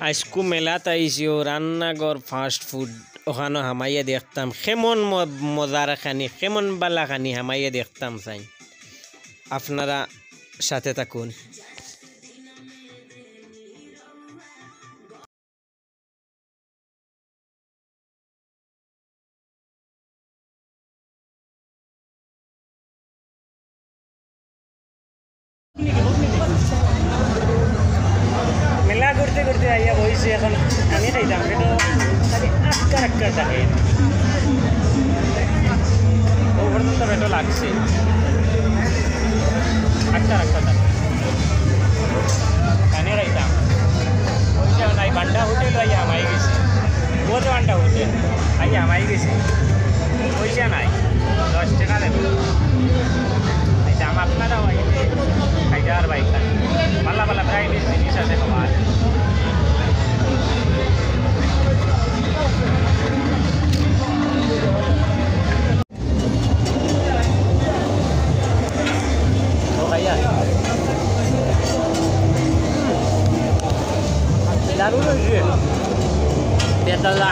আজকু মেলাত আইসিও রান্নাঘর fast food ওখানে হামাইয়া দেখতাম কেমন মজার খানি কেমন বালা খানি হামাইয়া দেখতাম চাই আপনারা সাথে থাকুন। মেলা করতে করতে আইয়া বইছি এখন আমি খাইতাম কিন্তু খালি আটকার আটকার থাকে ও পর্যন্ত পেটো লাগছে আটকার আটকার থাকে আমি খাইতাম বইছে নাই বান্ডা হোটেল আইয়া আমাই গেছে বহুত বান্ডা হোটেল আইয়া আমাই গেছে পয়সা নাই 10 টাকা দেবে দাম আপনারাও আইলে খাইদার বাইক পাল্লা পাল্লা প্রায় জিনিস আছে খাবার দারুণ হয়েছে বেতালা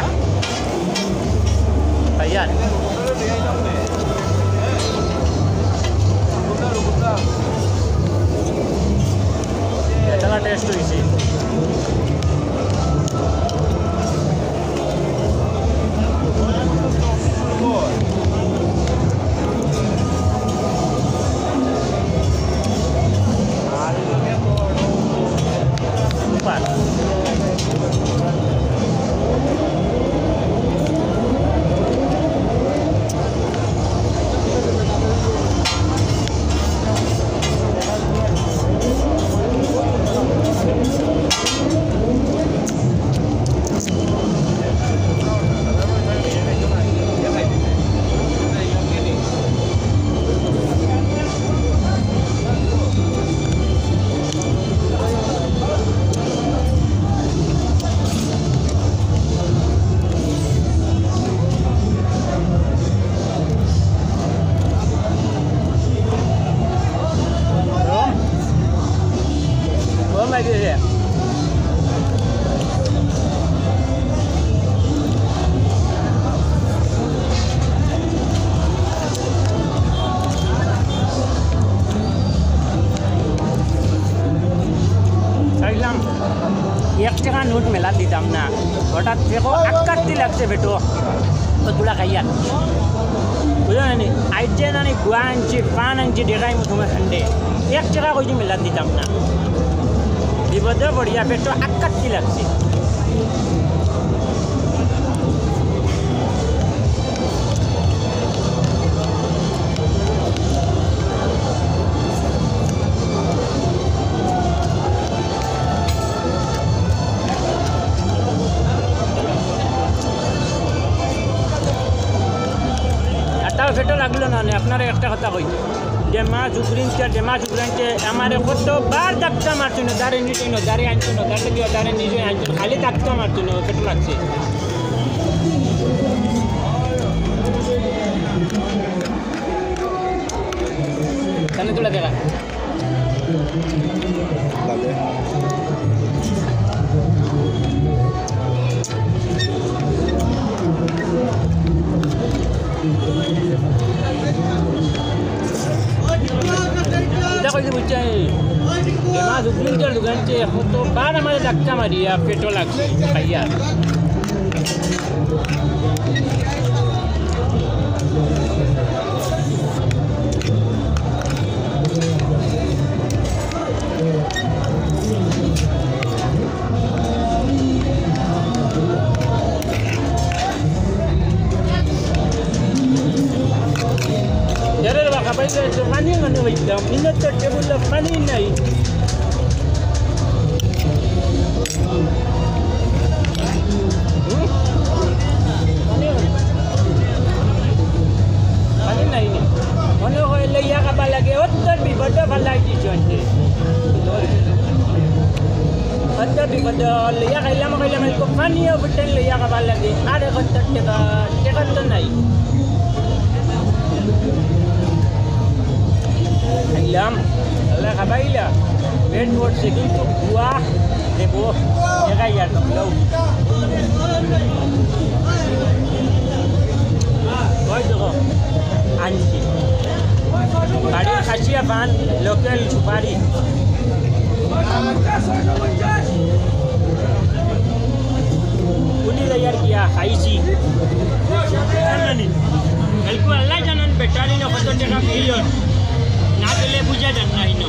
ভাইয়ার বেতালা টেস্ট হয়েছে एक टका नोट मेला दीताम ना हठात देखो अक्काती लागছে बेटो तो तुला खाइया बुझो नहीं आइजे ना गुआ आंची पान आंची देखाई तुम्हें खंडे 1 टका कोई मेला दीताम ना विपद बढ़िया बेटो अक्काती लागছে पेटो लगल ना अपनार एक कथा कही डेमा जुगरिनचे हमारे कत बार धक्का मारती दारे नीचे दारे आनती दारे निजे आनती खाली धक्का मारती पेटो लागছে তাহলে তোলা দেখা दुकान तो बार हमारे धक्का मारी पेट्रोल भैया पानी टेबुल पानी नहीं Alam, Allah kabaila, bedward segito buah দেবো জায়গায় আর লোক ওই দেখো আনছি বাড়ির খাসিয়া পান লোকাল সুপারি উনি আর কিয়া খাইছি কালকে আল্লাহ জানান বেটারি না কত টাকা মিলিয়ন না পেলে বুঝা যান না ইনো